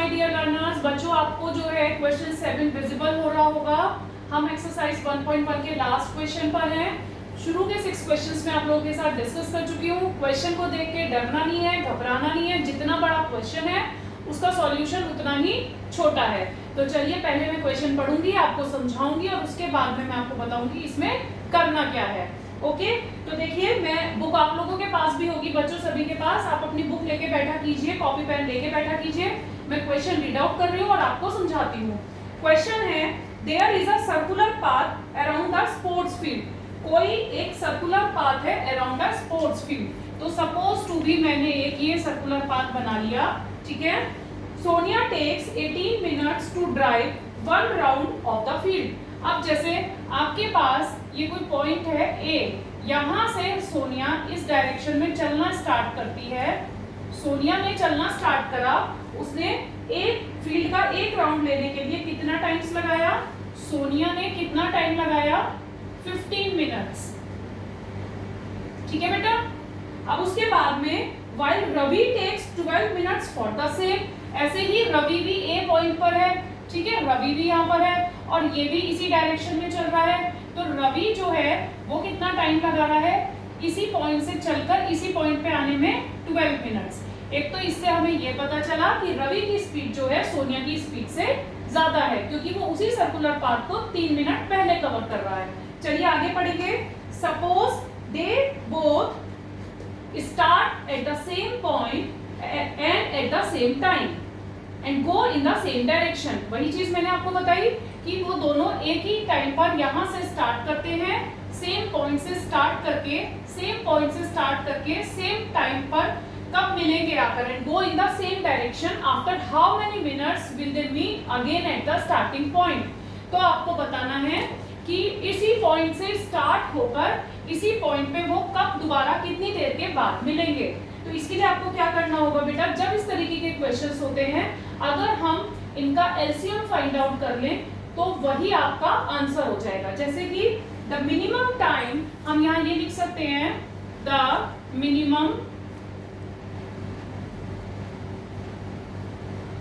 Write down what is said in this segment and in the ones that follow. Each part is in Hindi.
माय डियर लर्नर्स, बच्चों आपको जो है क्वेश्चन 7 विजिबल हो रहा होगा। हम एक्सरसाइज 1.1 के लास्ट क्वेश्चन पर हैं। शुरू के 6 क्वेश्चंस में आप लोगों के साथ डिस्कस कर चुकी हूँ। क्वेश्चन को देख के डरना नहीं है, घबराना नहीं है। जितना बड़ा क्वेश्चन है उसका सॉल्यूशन उतना ही छोटा है। तो चलिए पहले मैं क्वेश्चन पढ़ूंगी, आपको समझाऊंगी और उसके बाद में मैं आपको बताऊंगी इसमें करना क्या है। ओके, तो देखिए मैं बुक आप लोगों के पास भी होगी बच्चों, सभी के पास। आप अपनी बुक लेके बैठा कीजिए, कॉपी पेन लेके बैठा कीजिए। मैं क्वेश्चन रीड आउट कर रही हूँ और आपको समझाती हूँ। क्वेश्चन है, there is a circular path around the sports field. कोई एक सर्कुलर पाथ है अराउंड द स्पोर्ट्स फील्ड। तो सपोज टू बी मैंने एक ये सर्कुलर पाथ बना लिया, ठीक है। Sonia takes 18 minutes to drive 1 round of the field. अब जैसे आपके पास ये कोई पॉइंट है ए, यहां से सोनिया इस डायरेक्शन में चलना स्टार्ट करती है। सोनिया ने चलना स्टार्ट करा, उसने एक फील्ड का एक राउंड लेने के लिए कितना टाइम्स लगाया? सोनिया ने कितना टाइम लगाया? 15 मिनट्स, ठीक है बेटा। अब उसके बाद में while Ravi takes 12 minutes for the same, ऐसे ही रवि भी ए पॉइंट पर है, ठीक है। रवि भी यहाँ पर है और ये भी इसी डायरेक्शन में चल रहा है। तो रवि जो है वो कितना टाइम लगा रहा है? इसी पॉइंट से चलकर इसी पॉइंट पे आने में 12 मिनट्स। एक तो इससे हमें ये पता चला कि रवि की स्पीड जो है सोनिया की स्पीड से ज्यादा है, क्योंकि वो उसी सर्कुलर पाथ को 3 मिनट पहले कवर कर रहा है। चलिए आगे पढ़ेंगे। Suppose they both start at the same point and at the same time and go in the same direction। वही चीज मैंने आपको बताई कि वो दोनों एक ही टाइम पर यहाँ से स्टार्ट करते हैं, सेम पॉइंट से स्टार्ट करके सेम टाइम पर कब मिलेंगे आकर, and go in the same direction after how many minutes will they meet again at the starting point. तो आपको बताना है कि इसी पॉइंट से स्टार्ट होकर इसी पॉइंट पे वो कब दोबारा कितनी देर के बाद मिलेंगे। तो इसके लिए आपको क्या करना होगा बेटा, जब इस तरीके के क्वेश्चंस होते हैं, अगर हम इनका एलसीएम फाइंड आउट कर लें तो वही आपका आंसर हो जाएगा। जैसे कि द मिनिमम टाइम, हम यहाँ ये लिख सकते हैं, the minimum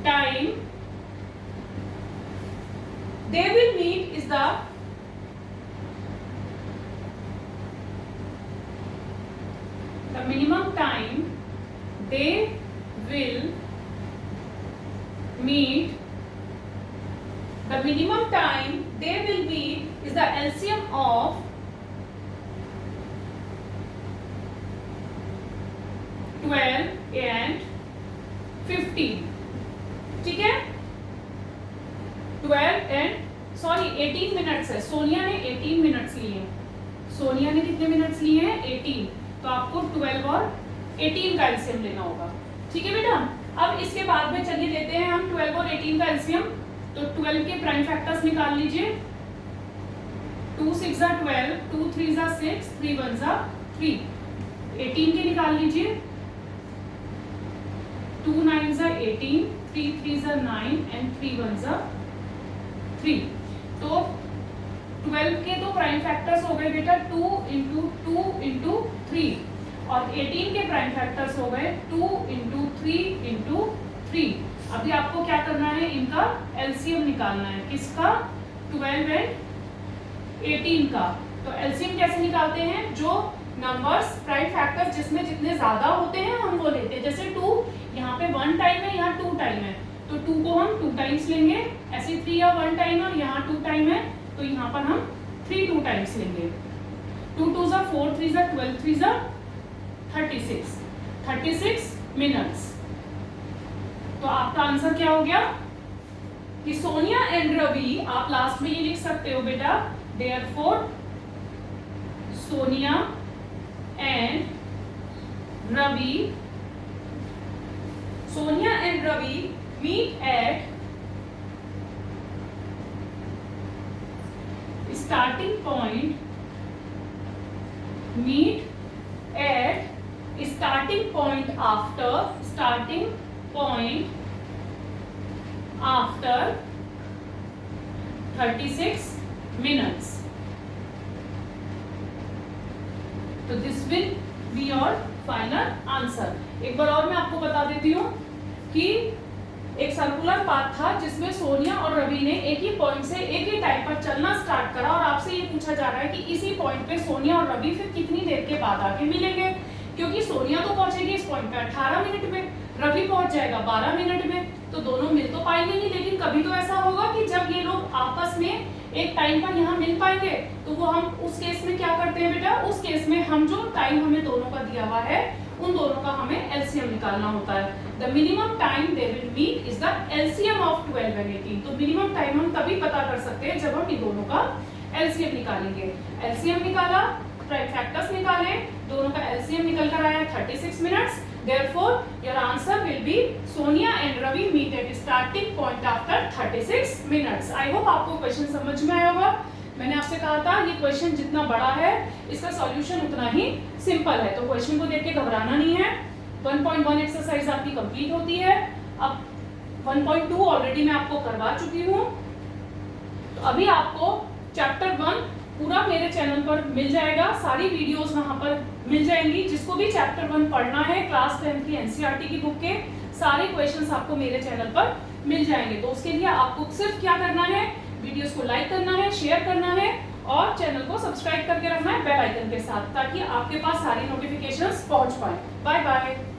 time they will meet is the minimum time they will meet, the minimum time they will meet is the LCM of 12 and 15, ठीक है। 18 मिनट्स है। सोनिया ने 18 मिनट्स लिए। सोनिया ने कितने मिनट्स लिए हैं? 18। तो आपको 12 और 18 का एलसीएम लेना होगा, ठीक है बेटा। अब इसके बाद में चलिए लेते हैं हम 12 और 18 का एलसीएम। तो 12 के प्राइम फैक्टर्स निकाल लीजिए। 2 6 जा 12, 2 3 जा 6, 3 1 जा 3। 18 के निकाल लीजिए। 2 9 जा 18, 3 3 जा 9 एंड 3 1 जा 3। तो 12 के तो प्राइम फैक्टर्स हो गए बेटा 2 इंटू 2 इंटू 3, और 18 के प्राइम फैक्टर्स हो गए 2 इंटू 3 इंटू 3। अभी आपको क्या करना है, इनका एलसीएम निकालना है। किसका? 12 एंड 18 का। तो एलसीएम कैसे निकालते हैं? जो नंबर्स प्राइम फैक्टर्स जिसमें जितने ज्यादा होते हैं हम वो लेते हैं। जैसे 2 यहाँ पे 1 टाइम है, यहाँ 2 टाइम है, तो 2 को हम 2 टाइम्स लेंगे। ऐसे 3 या 1 टाइम है और यहाँ 2 टाइम है, तो यहाँ पर हम 3 2 टाइम्स लेंगे। 2 2 जा 4, 3 जा 12, 3 जा 36 मिनट्स। तो आपका आंसर क्या हो गया कि सोनिया एंड रवि, आप लास्ट में ये लिख सकते हो बेटा, therefore Sonia and Ravi meet at starting point after 36 minutes। तो this will be your final answer। एक बार और मैं आपको बता देती हूँ कि एक सर्कुलर पाथ था जिसमें सोनिया और रवि ने एक ही पॉइंट से एक ही टाइम पर चलना स्टार्ट करा और आपसे ये पूछा जा रहा है कि इसी पॉइंट पे सोनिया और रवि फिर कितनी देर के बाद आके मिलेंगे, क्योंकि सोनिया तो पहुंचेगी इस पॉइंट पे 18 मिनट में, रवि पहुंच जाएगा 12 मिनट में, तो दोनों मिल तो पाएंगे नहीं, लेकिन कभी तो ऐसा होगा कि जब ये लोग आपस में एक टाइम पर यहाँ मिल पाएंगे, तो वो हम उस केस में क्या करते हैं बेटा, उस केस में हम जो टाइम हमें दोनों का दिया हुआ है उन दोनों का हमें एलसीएम निकालना होता है। The minimum time they will meet is the LCM of 12 and 18। तो मिनिमम टाइम हम तभी पता कर सकते हैं जब हम इन दोनों का एलसीएम निकालेंगे। एलसीएम निकाला, फैक्टर्स निकाले, दोनों का एलसीएम निकल कर आया 36 minutes. Therefore, your answer will be Sonia and Ravi meet at starting point after 36 minutes. I hope आपको क्वेश्चन समझ में आया होगा। मैंने आपसे कहा था ये क्वेश्चन जितना बड़ा है इसका सॉल्यूशन उतना ही सिंपल है, तो क्वेश्चन को देख के घबराना नहीं है। 1.1 एक्सरसाइज आपकी कंप्लीट होती है। अब 1.2 ऑलरेडी मैं आपको करवा चुकी हूँ, तो अभी आपको चैप्टर 1 पूरा मेरे चैनल पर मिल जाएगा, सारी वीडियोस वहां पर मिल जाएंगी। जिसको भी चैप्टर 1 पढ़ना है, क्लास 10 की एनसीईआरटी की बुक के सारे क्वेश्चंस आपको मेरे चैनल पर मिल जाएंगे। तो उसके लिए आपको सिर्फ क्या करना है, वीडियोस को लाइक करना है, शेयर करना है और चैनल को सब्सक्राइब करके रखना है बेल आइकन के साथ, ताकि आपके पास सारी नोटिफिकेशंस पहुंच पाए। Bye bye.